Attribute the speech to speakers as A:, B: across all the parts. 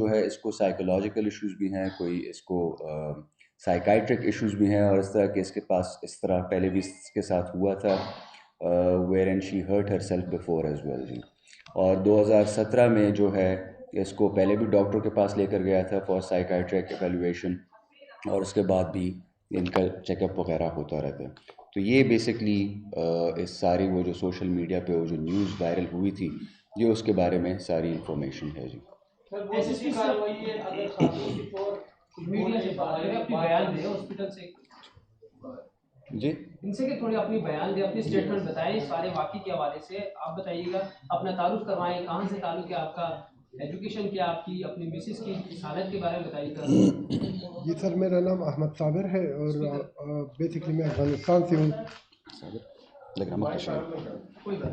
A: جو ہے اس کو سائیکولوجیکل ایشوز بھی ہیں، کوئی اس کو سائیکائٹرک ایشوز بھی ہیں، اور اس طرح کہ اس کے پاس اس طرح پہلے بھی اس کے ساتھ ہوا تھا where and she hurt herself before as well جی. اور 2017 میں جو ہے اس کو پہلے بھی ڈاکٹر کے پاس لے کر گیا تھا فار سائیکائٹرک ایویلویشن، اور اس کے بعد بھی ان کا چیک اپ وغیرہ ہوتا رہتا ہے. تو یہ بیسکلی اس ساری وہ جو سوشل میڈیا پہ وہ جو نیوز وائرل ہوئی تھی، یہ اس کے بارے میں ساری انفارمیشن ہے جی. جی
B: ان سے کہ تھوڑے اپنی بیان دیں، اپنی اسٹیٹمنٹ بتائیں سارے واقعے کے حوالے سے. آپ بتائیے گا، اپنا تعارف کروائیں، کہاں سے تعلق ہے آپ کا، ایجوکیشن کیا آپ کی، اپنی مسز کی حالت کے بارے میں بتائیے گا.
C: جی سر، میرا نام احمد صابر ہے اور بیسکلی میں افغانستان سے ہوں.
B: کوئی بات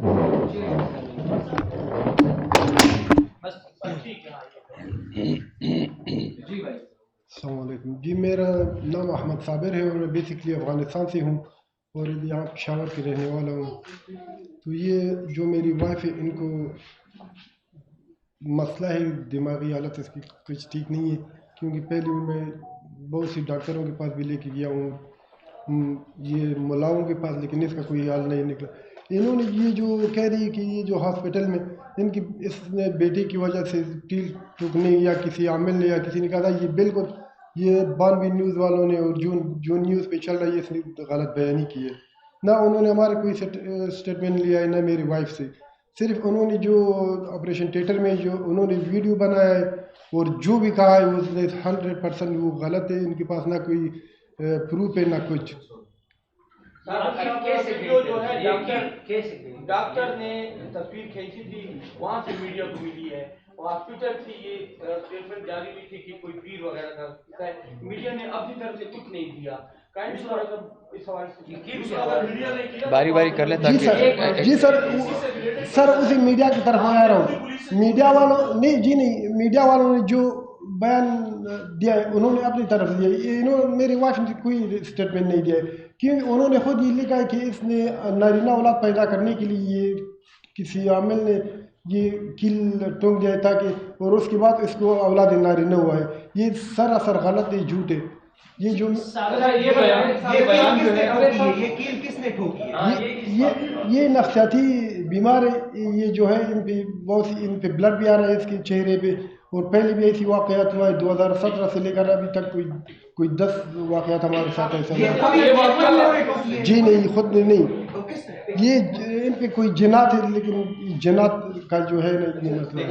B: جی بھائی.
C: السلام علیکم جی، میرا نام احمد صابر ہے اور میں بیسکلی افغانستان سے ہوں اور یہاں پشاور کے رہنے والا ہوں. تو یہ جو میری وائف ہے، ان کو مسئلہ ہے، دماغی حالت اس کی کچھ ٹھیک نہیں ہے، کیونکہ پہلے میں بہت سی ڈاکٹروں کے پاس بھی لے کے گیا ہوں، یہ ملاؤں کے پاس، لیکن اس کا کوئی حال نہیں نکلا. انہوں نے یہ جو کہہ رہی ہے کہ یہ جو ہاسپٹل میں ان کی اس نے بیٹے کی وجہ سے ٹیل ٹوکنے یا کسی عامل نے یا کسی نے کہا تھا، یہ بالکل یہ 92 نیوز والوں نے اور جو نیوز پہ چل رہا ہے اس نے غلط بیانی کی ہے. نہ انہوں نے ہمارا کوئی اسٹیٹمنٹ لیا ہے، نہ میری وائف سے. صرف انہوں نے جو آپریشن تھیٹر میں جو انہوں نے ویڈیو بنایا ہے اور جو بھی کہا ہے اس نے 100% وہ غلط ہے. ان کے پاس نہ کوئی پروف ہے نہ کچھ.
D: ڈاکٹر نے تصویر کھینچی تھی، وہاں سے میڈیا کو ملی ہے، ہاسپٹل سے یہ اسٹیٹمنٹ جاری ہوئی تھی کہ کوئی پیر وغیرہ کا. میڈیا نے اپنی طرف سے کچھ نہیں دیا.
A: باری باری کر لیں تاکہ
C: جی سر اسی میڈیا کی طرف آ رہا ہوں. میڈیا والوں نہیں میڈیا والوں نے جو بیان دیا ہے انہوں نے اپنی طرف دیا ہے. انہوں نے میری وائف نے کوئی اسٹیٹمنٹ نہیں دیا ہے، کیونکہ انہوں نے خود یہ لکھا ہے کہ اس نے نارینہ اولاد پیدا کرنے کے لیے یہ کسی عامل نے یہ کل ٹونک دیا ہے تاکہ، اور اس کے بعد اس کو اولاد نارینہ ہوا ہے. یہ سراسر غلط ہے، جھوٹ ہے. یہ جو یہ نفسیاتی بیمار ہے، یہ جو ہے ان پہ بہت سی ان پہ بلڈ بھی آ رہا ہے اس کے چہرے پہ، اور پہلے بھی ایسی واقعات ہوا ہے 2017 سے لے کر ابھی تک کوئی 10 واقعات ہمارے ساتھ ایسا ہوا. جی نہیں، خود نہیں، یہ ان پہ کوئی جنات ہے، لیکن جنات کا جو ہے نا یہ مسئلہ ہے.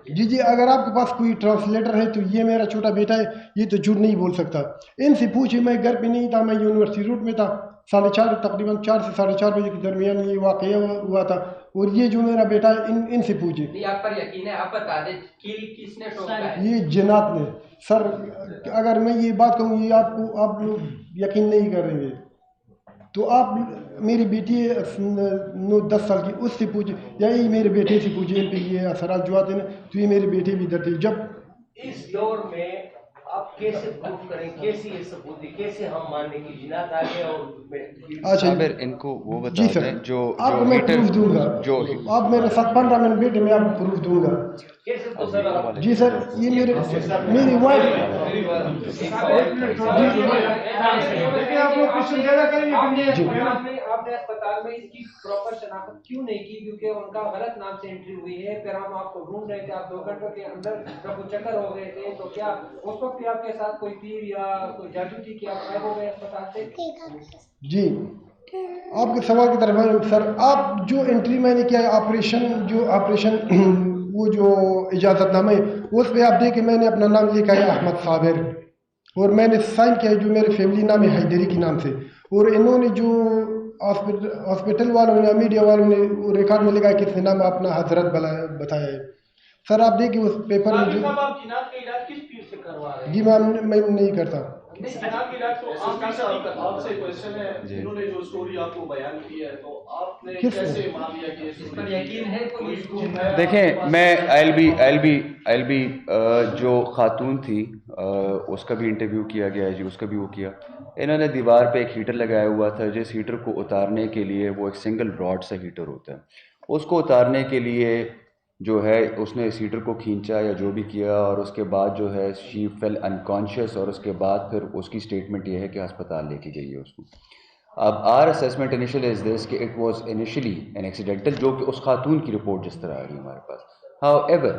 C: جی اگر آپ کے پاس کوئی ٹرانسلیٹر ہے تو یہ میرا چھوٹا بیٹا ہے، یہ تو جھوٹ نہیں بول سکتا. ان سے پوچھے، میں گھر پہ نہیں تھا، میں یونیورسٹی روڈ میں تھا. 4:30 تقریباً 4 سے 4:30 بجے کے درمیان یہ واقعہ ہوا تھا. اور یہ جو میرا بیٹا ہے ان سے پوچھے.
B: آپ پر یقین ہے؟ آپ بتا دیں کس نے ٹوکا ہے؟
C: یہ جنات نے. سر اگر میں یہ بات کہوں یہ آپ لوگ یقین نہیں کریں گے، تو آپ میری بیٹی 10 سال کی، اس سے پوچھے یا یہ میرے بیٹے سے پوچھے ان پہ یہ اثرات جو آتے ہیں نا، تو یہ میرے بیٹے بھی ڈرتے. جب
D: اس دور میں آپ کیسے پروف کریں، کیسے یہ ثبوت دیں، کیسے ہم ماننے کی جنات آ گئے؟ اور
A: صابر ان کو وہ بتا دیں جو
C: آپ کو میں پروف دوں گا، آپ میرے ساتھ 15 منٹ بیٹھے، میں آپ کو پروف دوں گا. جی سر، یہ میری وائف.
B: آپ نے اسپتال میں اس کی پراپر شناخت کیوں نہیں کی؟ کیونکہ ان کا غلط نام سے انٹری ہوئی ہے. پھر ہم آپ کو ڈھونڈ رہے تھے، آپ 2 گھنٹوں کے اندر رفو چکر ہو گئے تھے. تو کیا اس وقت بھی آپ کے ساتھ کوئی پیر یا کوئی جادو تھی کہ آپ غائب ہو گئے اسپتال سے؟
C: جی آپ کے سوال کی طرف سر، آپ جو انٹری میں نے کیا ہے آپریشن وہ جو اجازت نامہ ہے اس پہ آپ دیکھیں میں نے اپنا نام لکھا ہے احمد صابر، اور میں نے سائن کیا ہے جو میرے فیملی نام ہے حیدری کے نام سے. اور انہوں نے جو ہاسپٹل والوں نے میڈیا والوں نے ریکارڈ میں لکھا ہے کہ اس نے نام اپنا حضرت بتایا ہے. سر آپ دیکھیں اس پیپر میں جو جی میں نہیں کرتا.
E: آپ سے کوشچن ہے، انہوں نے جو اسٹوری آپ کو بیان کی ہے تو آپ نے کیسے مان لیا کہ اس پر یقین ہے؟
A: دیکھیں میں ایل بی جو خاتون تھی اس کا بھی انٹرویو کیا گیا ہے جی، اس کا بھی وہ کیا. انہوں نے دیوار پہ ایک ہیٹر لگایا ہوا تھا، جس ہیٹر کو اتارنے کے لیے وہ ایک سنگل راڈ سا ہیٹر ہوتا ہے، اس کو اتارنے کے لیے جو ہے اس نے سیٹر کو کھینچا یا جو بھی کیا، اور اس کے بعد جو ہے شی فیل انکانشیس، اور اس کے بعد پھر اس کی اسٹیٹمنٹ یہ ہے کہ ہسپتال لے کے گئی ہے اس کو. اب our assessment initial is this کہ it was initially an accidental, جو کہ اس خاتون کی رپورٹ جس طرح آ رہی ہے ہمارے پاس. ہاؤ ایور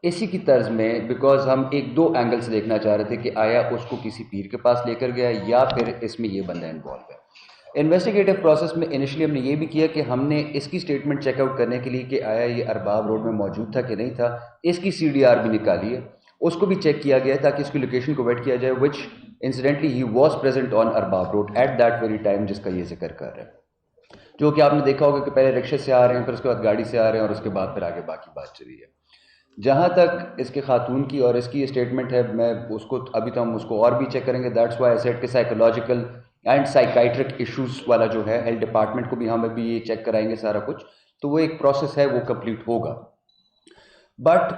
A: اسی کی طرز میں بیکاز ہم ایک دو اینگل سے دیکھنا چاہ رہے تھے کہ آیا اس کو کسی پیر کے پاس لے کر گیا یا پھر اس میں یہ بندہ انوالو ہے. انویسٹیگیٹو پروسیس میں انیشلی ہم نے یہ بھی کیا کہ ہم نے اس کی اسٹیٹمنٹ چیک آؤٹ کرنے کے لیے کہ آیا یہ ارباب روڈ میں موجود تھا کہ نہیں تھا، اس کی سی ڈی آر بھی نکالی ہے، اس کو بھی چیک کیا گیا ہے تاکہ اس کی لوکیشن کو ویٹ کیا جائے، which incidentally he was present on Arbab road at that very time جس کا یہ ذکر کر رہے ہیں، جو کہ آپ نے دیکھا ہوگا کہ پہلے رکشے سے آ رہے ہیں، پھر اس کے بعد گاڑی سے آ رہے ہیں، اور اس کے بعد پھر آگے باقی بات چلی ہے. جہاں تک اس کے خاتون کی اور اس کی اسٹیٹمنٹ ہے، میں اس کو ابھی تو ہم اس کو اور بھی چیک کریں گے. دیٹس وائی آئی سیڈ کہ سائیکولوجیکل اینڈ سائیکائٹرک ایشوز والا جو ہے ہیلتھ ڈپارٹمنٹ کو بھی ہم ابھی یہ چیک کرائیں گے سارا کچھ، تو وہ ایک پروسیس ہے، وہ کمپلیٹ ہوگا. بٹ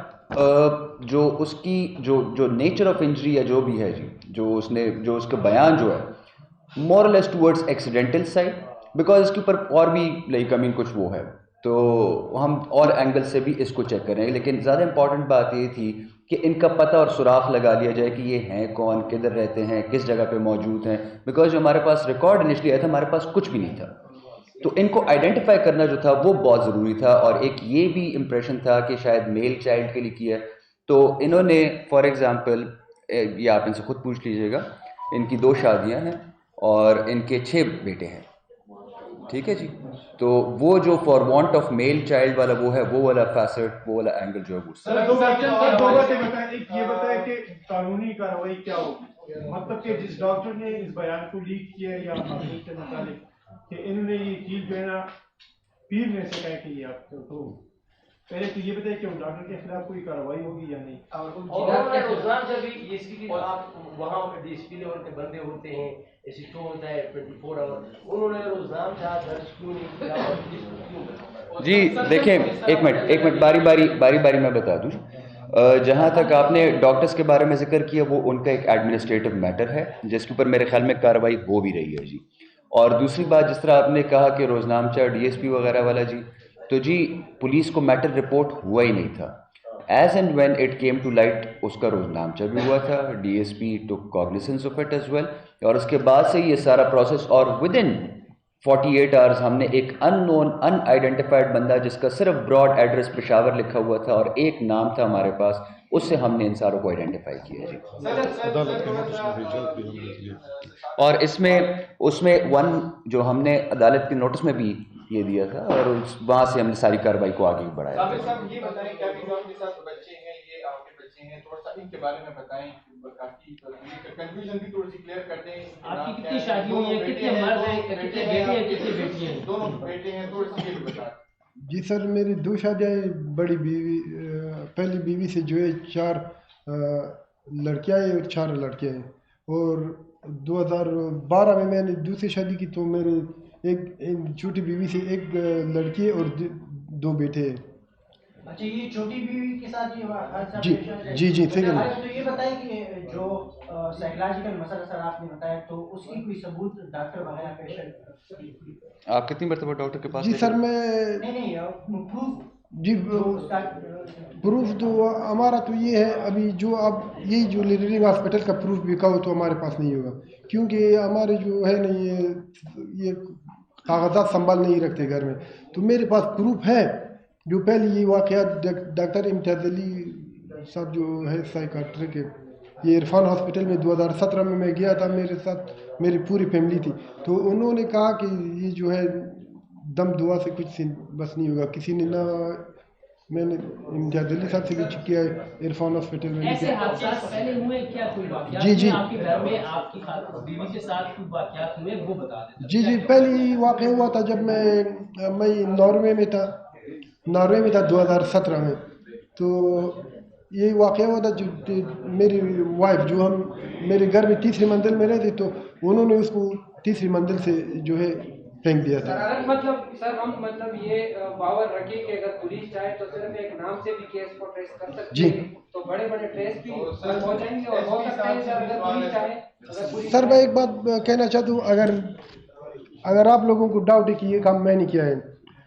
A: جو اس کی جو نیچر آف انجری یا جو بھی ہے جی، جو اس کا بیان جو ہے مور لیس ٹورڈز ایکسیڈنٹل سائڈ، بیکاز اس کے اوپر اور بھی لائک کچھ وہ ہے، تو ہم اور اینگل سے بھی اس کو چیک کریں گے. لیکن زیادہ امپورٹنٹ بات یہ تھی کہ ان کا پتہ اور سراغ لگا لیا جائے کہ یہ ہیں کون، کدھر رہتے ہیں، کس جگہ پہ موجود ہیں، بیکاز جو ہمارے پاس ریکارڈ انیشلی آیا تھا ہمارے پاس کچھ بھی نہیں تھا، تو ان کو آئیڈینٹیفائی کرنا جو تھا وہ بہت ضروری تھا. اور ایک یہ بھی امپریشن تھا کہ شاید میل چائلڈ کے لیے کیا ہے، تو انہوں نے فار ایگزامپل یہ آپ ان سے خود پوچھ لیجئے گا، ان کی 2 شادیاں ہیں اور ان کے 6 بیٹے ہیں، ٹھیک ہے جی. تو وہ جو for want of male child والا وہ ہے، وہ والا فیسٹ، وہ والا اینگل جو ہے وہ
F: ایک یہ بتائیں کہ قانونی کارروائی کیا ہوگی، مطلب کہ جس ڈاکٹر نے اس بیان کو لیک کیا یا حقیقت کے متعلق کہ انہوں نے یہ چیز جو ہے نا پیر نے سے کہا کہ یہ آپ تو پہلے تو یہ بتائیں کہ ان ڈاکٹر کے خلاف کوئی کارروائی ہوگی یا نہیں.
D: اور روزانہ جب یہ اس کی آپ وہاں ڈی ایس پی لیول کے بندے ہوتے ہیں، ایسی شو ہوتا ہے 24 آور، انہوں نے روزانہ جہاز درج کیوں نہیں کیا؟
A: جی دیکھیں ایک منٹ باری باری میں بتا دوں. جہاں تک آپ نے ڈاکٹرز کے بارے میں ذکر کیا، وہ ان کا ایک ایڈمنسٹریٹو میٹر ہے جس کے اوپر میرے خیال میں کارروائی ہو بھی رہی ہے جی. اور دوسری بات، جس طرح آپ نے کہا کہ روزنامچہ ڈی ایس پی وغیرہ والا جی، تو جی پولیس کو میٹر رپورٹ ہوا ہی نہیں تھا. As and when it came to light اس کا روزنامچہ بھی ہوا تھا، D S P took cognisance of it as well, اور اس کے بعد سے یہ سارا پروسیس، اور ود ان 48 آورز ہم نے ایک ان نون ان آئیڈینٹیفائڈ بندہ جس کا صرف براڈ ایڈریس پشاور لکھا ہوا تھا اور ایک نام تھا ہمارے پاس، اس سے ہم نے ان ساروں کو آئیڈینٹیفائی کیا جی. اور اس میں جو ہم نے عدالت کے نوٹس میں بھی یہ دیا تھا، اور وہاں سے ہم نے ساری کارروائی کو آگے بڑھایا.
G: یہ بتائیں کہ ابھی جو آپ کے ساتھ بچے ہیں، یہ آپ کے بچے ہیں، تھوڑا سا ان کے بارے میں بتائیں، کافی کنفیوژن بھی تھوڑی سی کلیئر کر دیں.
D: آپ کی کتنی شادی ہوئی ہیں، کتنے مرد ہیں، کتنے بیٹے ہیں، کتنی بیٹی ہیں؟
G: دونوں بیٹے ہیں، تھوڑی سی یہ بھی بتا دیں.
C: جی سر، میری 2 شادیاں، بڑی بیوی پہلی بیوی سے جو ہے 4 لڑکیاں ہیں اور 4 لڑکے ہیں، اور 2012 میں نے دوسری شادی کی تو میرے ایک چھوٹی بیوی سے 1 لڑکی اور 2 بیٹے ہیں.
H: اچھا، یہ چھوٹی بیوی کے ساتھ یہ حادثہ
C: جی
H: پیش آیا ہے؟
C: جی جی ٹھیک ہے.
H: تو یہ بتائیں کہ جو سائیکولوجیکل مسئلہ سر آپ نے بتایا، تو اس کی کوئی ثبوت ڈاکٹر وغیرہ پیش کریں؟
A: آپ کتنی مرتبہ ڈاکٹر کے پاس؟
C: جی سر میں
H: نہیں پروف
C: جی پروف تو ہمارا تو یہ ہے ابھی جو اب یہی جو لیڈرنگ ہاسپٹل کا پروف بھی کہو تو ہمارے پاس نہیں ہوگا، کیونکہ ہمارے جو ہے نا یہ کاغذات سنبھال نہیں رکھتے گھر میں. تو میرے پاس پروف ہے جو پہلے یہ واقعات ڈاکٹر امتیاز علی صاحب جو ہے سائیکاٹری کے، یہ عرفان ہاسپٹل میں 2017 میں گیا تھا، میرے ساتھ میری پوری فیملی تھی. تو انہوں نے کہا کہ یہ جو ہے دم دعا سے کچھ بس نہیں ہوگا. کسی نے نہ، میں نے امتیاز علی صاحب سے بھی چیک کیا ہے عرفان ہاسپٹل میں.
I: ایسے حادثات پہلے ہوئے کیا کوئی واقعات؟
C: جی جی
I: آپ کے گھر میں آپ کی بیوی کے ساتھ کوئی واقعات ہوئے وہ بتا دیں.
C: جی جی پہلی واقعہ ہوا تھا جب میں ناروے میں تھا 2017 میں. تو یہی واقعہ ہوا تھا جو میری وائف جو ہم میرے گھر میں 3ری منزل میں رہتے، تو انہوں نے اس کو 3ری منزل سے جو ہے پھینک دیا تھا.
B: سر ہم یہ باور رکھیں کہ اگر پولیس چاہے تو صرف ایک نام سے بھی کیس کو ٹریس کر سکتے ہیں، تو بڑے ٹریس بھی ہو جائیں گے. اور ہو سکتا ہے سر اگر پولیس چاہے.
C: سر میں ایک بات کہنا چاہتا ہوں، اگر آپ لوگوں کو ڈاؤٹ ہے کہ یہ کام میں نے کیا ہے،